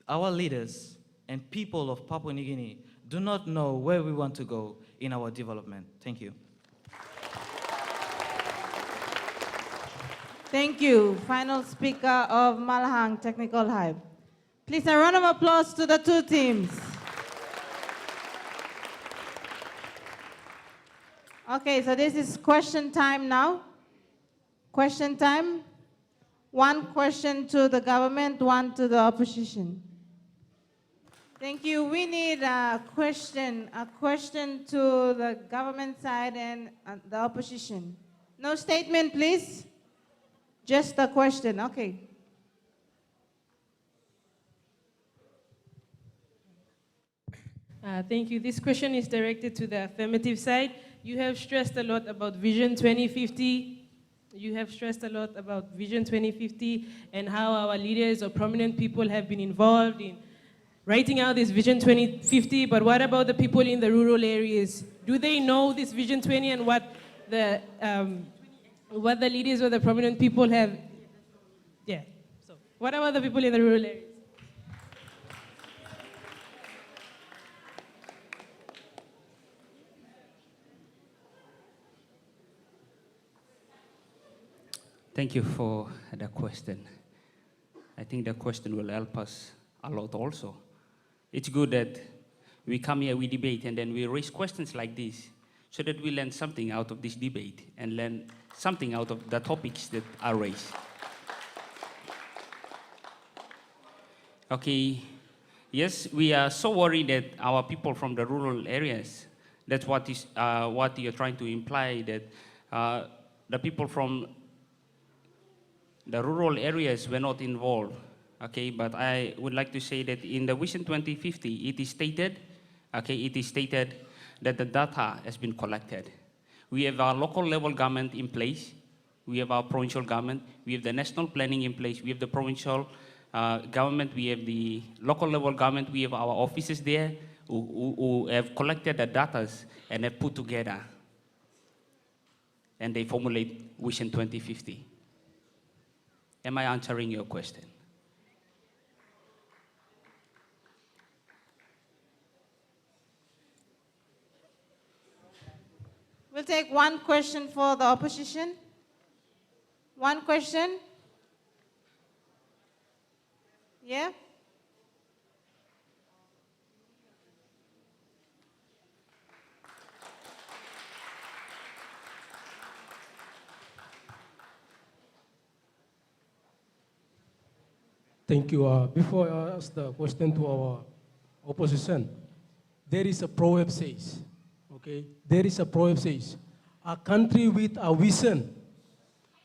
our leaders and people of Papua New Guinea do not know where we want to go in our development. Thank you. Thank you. Final speaker of Malahang Technical Hub. Please, a round of applause to the two teams. Okay, so this is question time now. Question time. One question to the government, one to the opposition. Thank you. We need a question to the government side and the opposition. No statement, please. Just a question. Okay. Thank you. This question is directed to the affirmative side. You have stressed a lot about Vision 2050. You have stressed a lot about Vision 2050 and how our leaders or prominent people have been involved in writing out this Vision 2050, but what about the people in the rural areas? Do they know this Vision 20 and what the leaders or the prominent people have? Yeah, so what about the people in the rural areas? Thank you for the question. I think the question will help us a lot also. It's good that we come here, we debate, and then we raise questions like this so that we learn something out of this debate and learn something out of the topics that are raised. Okay, yes, we are so worried that our people from the rural areas, that's what you're trying to imply, that the people from the rural areas were not involved. Okay, but I would like to say that in the Vision 2050, it is stated that the data has been collected. We have our local level government in place, we have our provincial government, we have the national planning in place, we have the provincial government, we have the local level government, we have our offices there who have collected the data and have put together, and they formulate Vision 2050. Am I answering your question? We'll take one question for the opposition. One question? Yeah? Thank you. Before I ask the question to our opposition, there is a proverb says, okay? There is a proverb says, a country with a vision,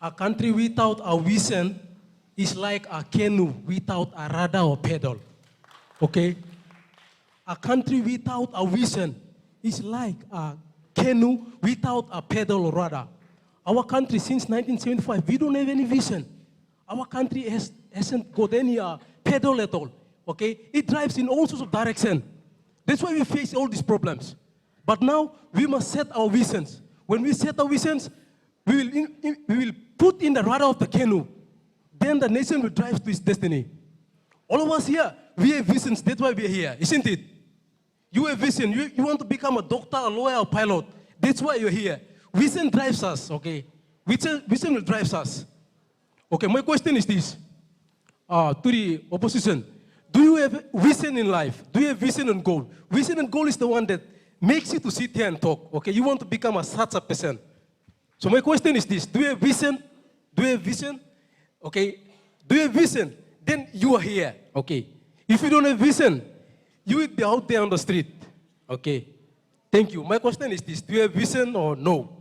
a country without a vision is like a canoe without a rudder or pedal, okay? A country without a vision is like a canoe without a pedal or rudder. Our country since 1975, we don't have any vision. Our country hasn't got any pedal at all, okay? It drives in all sorts of directions. That's why we face all these problems. But now, we must set our visions. When we set our visions, we will put in the rudder of the canoe. Then the nation will drive to its destiny. All of us here, we have visions, that's why we are here, isn't it? You have vision, you want to become a doctor, a lawyer, a pilot. That's why you're here. Vision drives us, okay? Vision will drive us. Okay, my question is this, to the opposition. Do you have vision in life? Do you have vision and goal? Vision and goal is the one that makes you to sit here and talk, okay? You want to become such a person. So my question is this, do you have vision? Do you have vision? Okay, do you have vision? Then you are here, okay? If you don't have vision, you will be out there on the street, okay? Thank you. My question is this, do you have vision or no?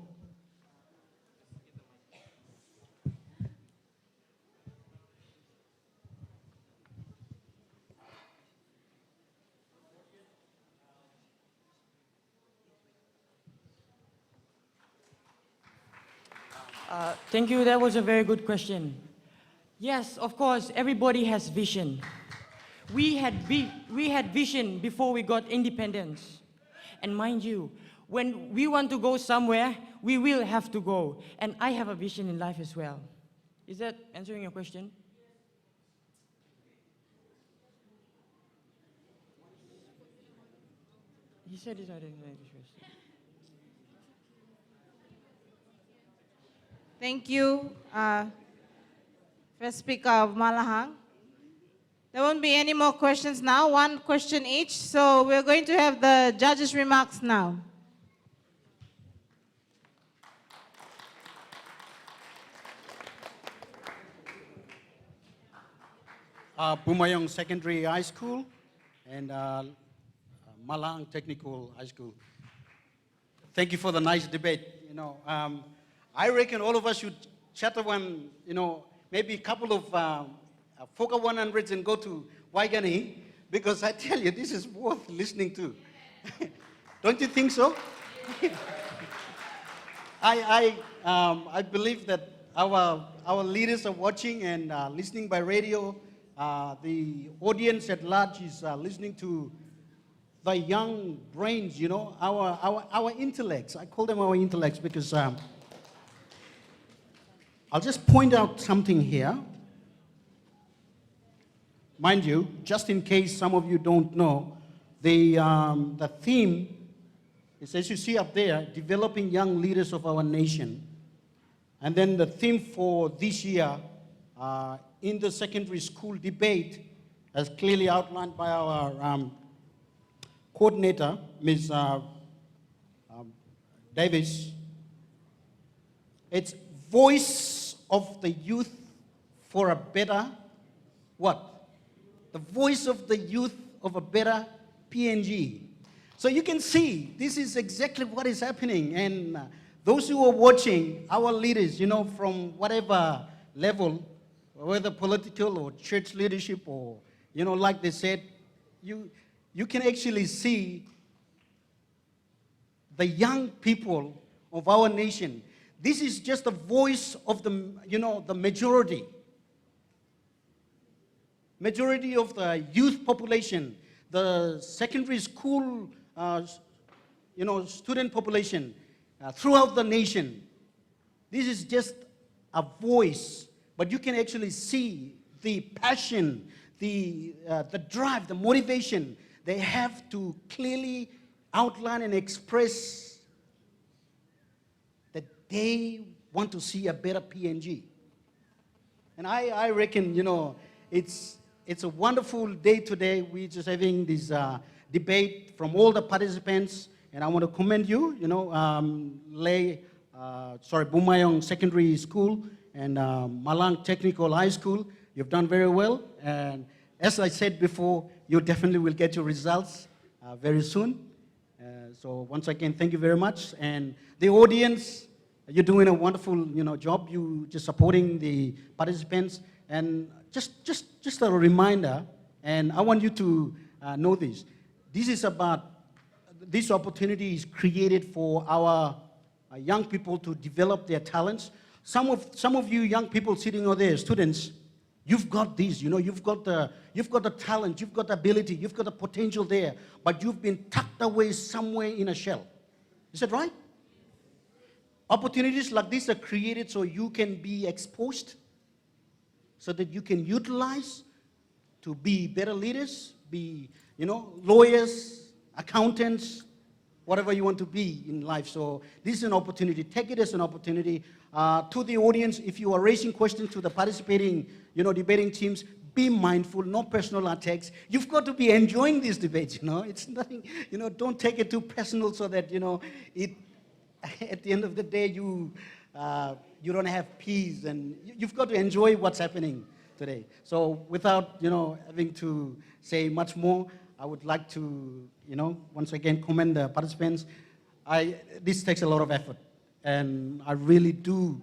Thank you. That was a very good question. Yes, of course, everybody has vision. We had vision before we got independence. And mind you, when we want to go somewhere, we will have to go. And I have a vision in life as well. Is that answering your question? He said he's not answering your question. Thank you, First Speaker of Malahang. There won't be any more questions now, one question each. So we're going to have the judges' remarks now. Pumayong Secondary High School and Malang Technical High School. Thank you for the nice debate. I reckon all of us should chatter one, maybe a couple of Foka 100s and go to Waigani, because I tell you, this is worth listening to. Don't you think so? I believe that our leaders are watching and listening by radio. The audience at large is listening to the young brains, our intellects. I call them our intellects because I'll just point out something here. Mind you, just in case some of you don't know, the theme is, as you see up there, developing young leaders of our nation. And then the theme for this year in the secondary school debate, as clearly outlined by our coordinator, Ms. Davis, it's voice of the youth for a better what? The voice of the youth of a better PNG. So you can see this is exactly what is happening. And those who are watching, our leaders, from whatever level, whether political or church leadership or, like they said, you can actually see the young people of our nation. This is just the voice of the majority. Majority of the youth population, the secondary school, student population throughout the nation. This is just a voice, but you can actually see the passion, the drive, the motivation they have to clearly outline and express that they want to see a better PNG. And I reckon, it's a wonderful day today. We're just having this debate from all the participants, and I want to commend you, Bumayong Secondary School and Malang Technical High School. You've done very well, and as I said before, you definitely will get your results very soon. So once again, thank you very much. And the audience, you're doing a wonderful, job. You just supporting the participants. And just a reminder, and I want you to know this. This opportunity is created for our young people to develop their talents. Some of you young people sitting over there, students, you've got this, you've got the talent, you've got the ability, you've got the potential there, but you've been tucked away somewhere in a shell. Is that right? Opportunities like this are created so you can be exposed, so that you can utilize to be better leaders, be, lawyers, accountants, whatever you want to be in life. So this is an opportunity. Take it as an opportunity. To the audience, if you are raising questions to the participating, debating teams, be mindful, no personal attacks. You've got to be enjoying these debates, It's nothing, don't take it too personal so that, at the end of the day, you don't have peace, and you've got to enjoy what's happening today. So without, having to say much more, I would like to, once again commend the participants. This takes a lot of effort, and I really do,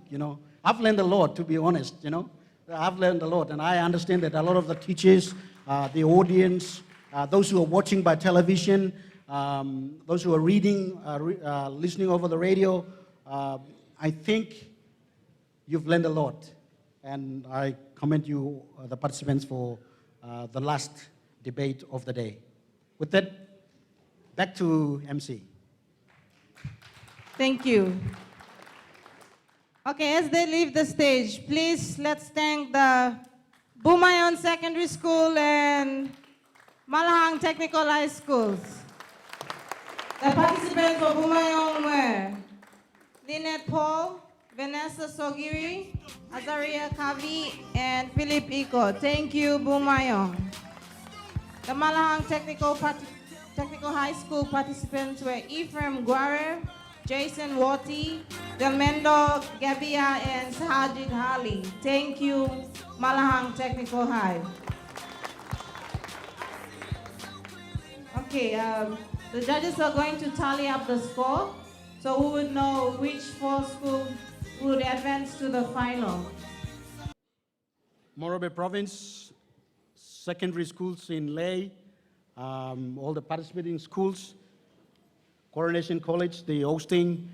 I've learned a lot, to be honest, I've learned a lot, and I understand that a lot of the teachers, the audience, those who are watching by television, those who are reading, listening over the radio, I think you've learned a lot. And I commend you, the participants, for the last debate of the day. With that, back to MC. Thank you. Okay, as they leave the stage, please let's thank the Bumayon Secondary School and Malahang Technical High Schools. The participants for Bumayon were Lynette Paul, Vanessa Sogiri, Azaria Kavi, and Philip Iko. Thank you, Bumayon. The Malahang Technical High School participants were Ephraim Guare, Jason Wati, Delmendo Gabia, and Sahajit Hali. Thank you, Malahang Technical High. Okay, the judges are going to tally up the score, so we would know which four schools would advance to the final. Morobe Province, secondary schools in Leh, all the participating schools, Coronation College, the hosting.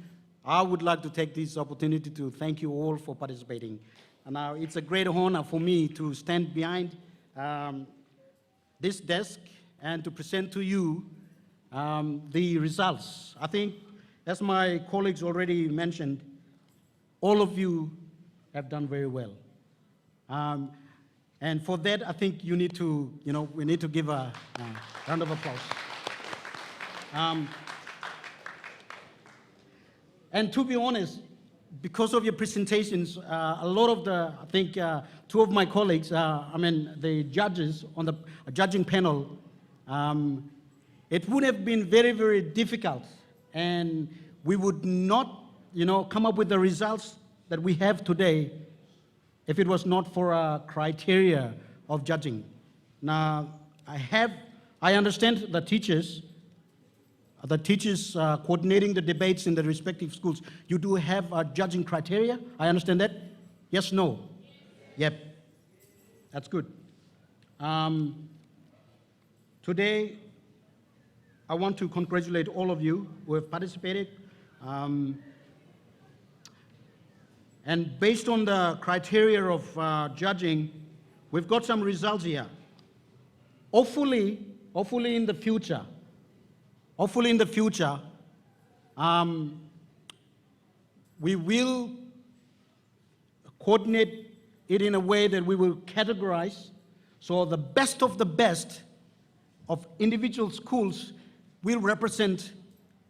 I would like to take this opportunity to thank you all for participating. And now it's a great honor for me to stand behind this desk and to present to you the results. I think, as my colleagues already mentioned, all of you have done very well. And for that, I think you need to, we need to give a round of applause. And to be honest, because of your presentations, a lot of the, I think two of my colleagues, the judges on the judging panel, it would have been very, very difficult, and we would not, come up with the results that we have today if it was not for a criteria of judging. Now, I understand the teachers coordinating the debates in the respective schools. You do have a judging criteria? I understand that? Yes, no? Yep. That's good. Today, I want to congratulate all of you who have participated. And based on the criteria of judging, we've got some results here. Hopefully in the future, we will coordinate it in a way that we will categorize, so the best of individual schools will represent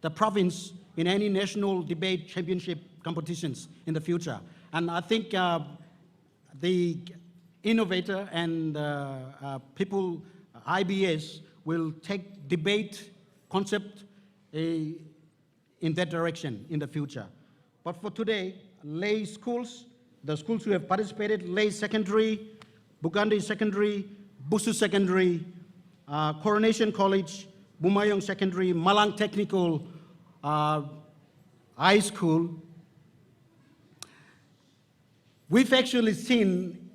the province in any national debate championship competitions in the future. And I think the innovator and people, IBS, will take debate concept in that direction in the future. But for today, Leh schools, the schools who have participated, Leh Secondary, Bugandi Secondary, Busu Secondary, Coronation College, Bumayong Secondary, Malang Technical High School, we've actually seen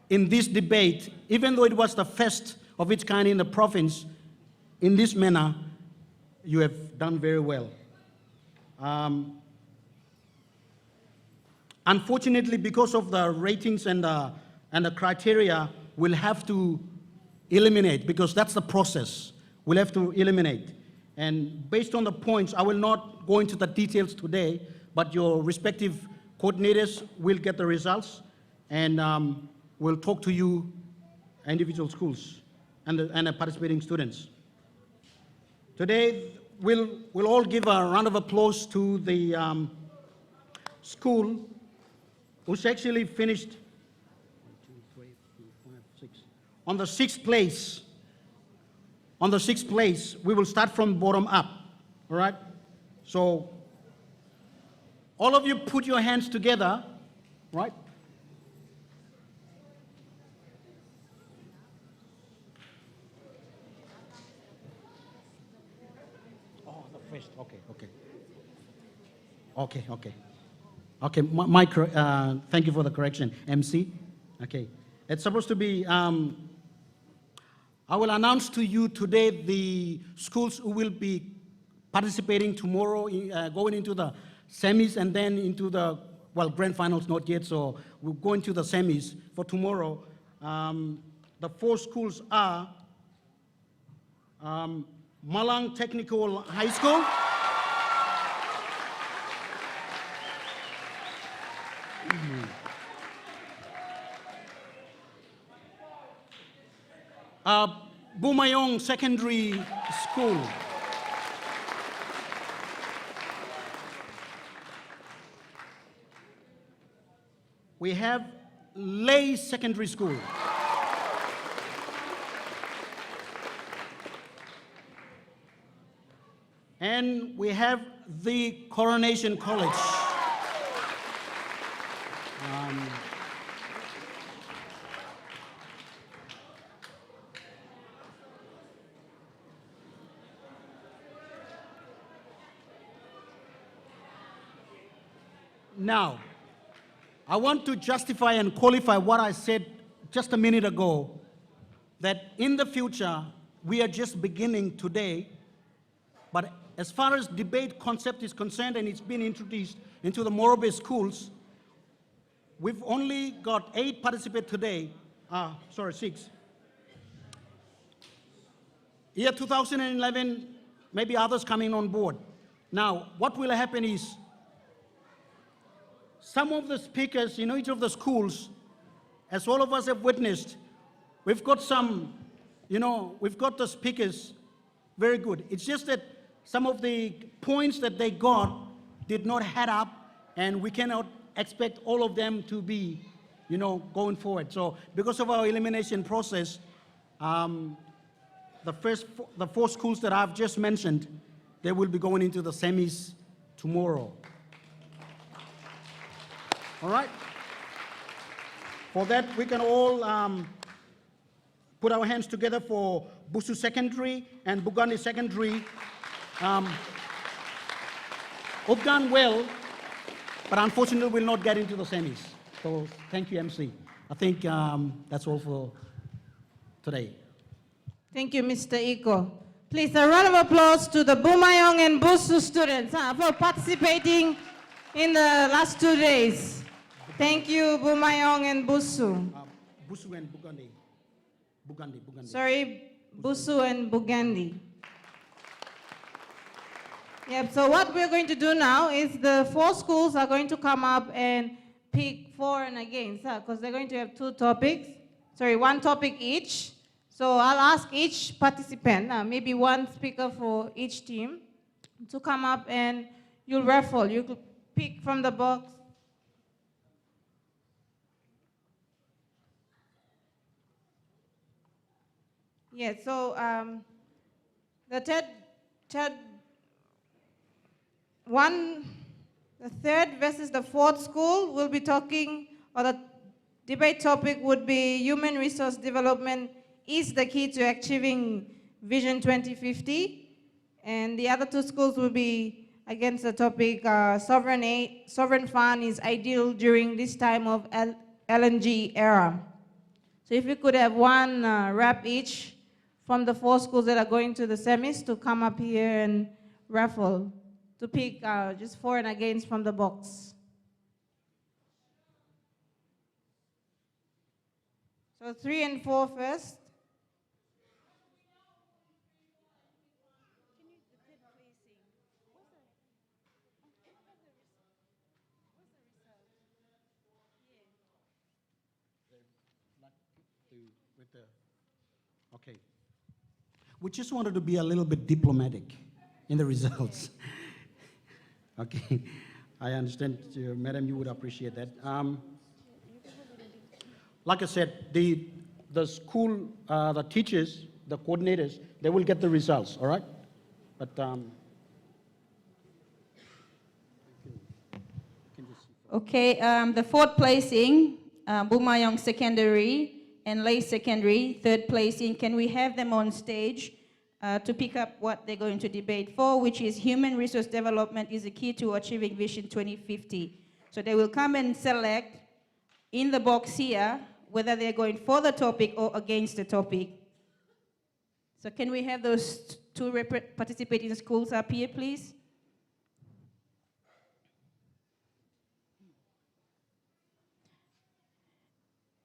in this debate, even though it was the first of its kind in the province, in this manner, you have done very well. Unfortunately, because of the ratings and the criteria, we'll have to eliminate, because that's the process. We'll have to eliminate. And based on the points, I will not go into the details today, but your respective coordinators will get the results, and we'll talk to you, individual schools, and the participating students. Today, we'll all give a round of applause to the school who's actually finished 1, 2, 3, 4, 5, 6. On the sixth place. On the sixth place, we will start from bottom up, all right? So, all of you put your hands together, right? Oh, the first, okay. Okay, thank you for the correction, MC. Okay, it's supposed to be, I will announce to you today the schools who will be participating tomorrow, going into the semis and then into the well, grand finals not yet, so we're going to the semis for tomorrow. The 4 schools are Malang Technical High School, Bumayong Secondary School, we have Lay Secondary School, and we have the Coronation College. Now, I want to justify and qualify what I said just a minute ago, that in the future, we are just beginning today, but as far as debate concept is concerned and it's been introduced into the Morobe schools, we've only got 8 participants today, 6. Year 2011, maybe others coming on board. Now, what will happen is, some of the speakers in each of the schools, as all of us have witnessed, we've got some, we've got the speakers very good. It's just that some of the points that they got did not add up, and we cannot expect all of them to be, going forward. So because of our elimination process, the 4 schools that I've just mentioned, they will be going into the semis tomorrow. All right? For that, we can all put our hands together for Busu Secondary and Bugandi Secondary. We've done well, but unfortunately will not get into the semis. So thank you, MC. I think that's all for today. Thank you, Mr. Iko. Please, a round of applause to the Bumayong and Busu students for participating in the last 2 days. Thank you, Bumayong and Busu. Busu and Bugandi. Bugandi. Sorry, Busu and Bugandi. Yep, so what we're going to do now is the 4 schools are going to come up and pick for and against, because they're going to have 2 topics. Sorry, 1 topic each. So I'll ask each participant, maybe 1 speaker for each team, to come up and you'll raffle. You could pick from the box. Yeah, so the third versus the 4th school will be talking, or the debate topic would be human resource development is the key to achieving Vision 2050. And the other 2 schools will be against the topic, sovereign fund is ideal during this time of LNG era. So if we could have 1 rep each from the 4 schools that are going to the semis to come up here and raffle, to pick just for and against from the box. So 3 and 4 first. Okay. We just wanted to be a little bit diplomatic in the results. Okay. I understand, Madam, you would appreciate that. Like I said, the school, the teachers, the coordinators, they will get the results, all right? But okay, the 4th placing, Bumayong Secondary and Lay Secondary, 3rd placing. Can we have them on stage to pick up what they're going to debate for, which is human resource development is the key to achieving Vision 2050. So they will come and select in the box here whether they're going for the topic or against the topic. So can we have those 2 participating schools up here, please?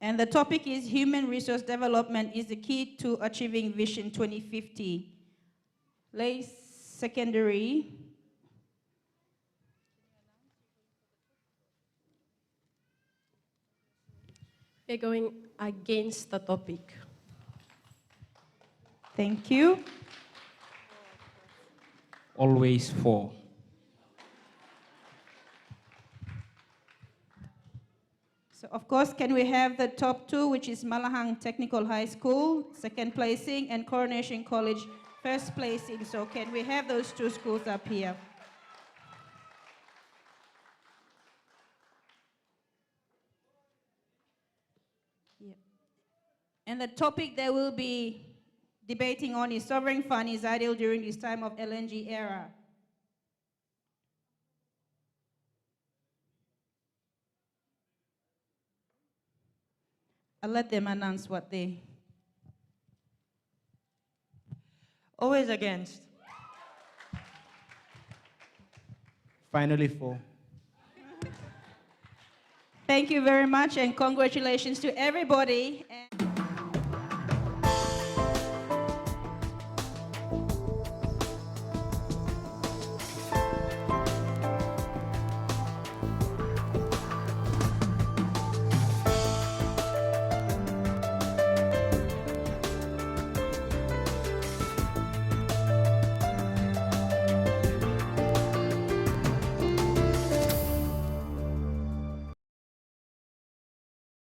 And the topic is human resource development is the key to achieving Vision 2050. Lay secondary. We're going against the topic. Thank you. Always for. So of course, can we have the top two, which is Malahang Technical High School, second placing, and Coronation College, first placing. So can we have those two schools up here? Yeah. And the topic they will be debating on is sovereign fund is ideal during this time of LNG era. I'll let them announce what they... Always against. Finally, for. Thank you very much and congratulations to everybody. And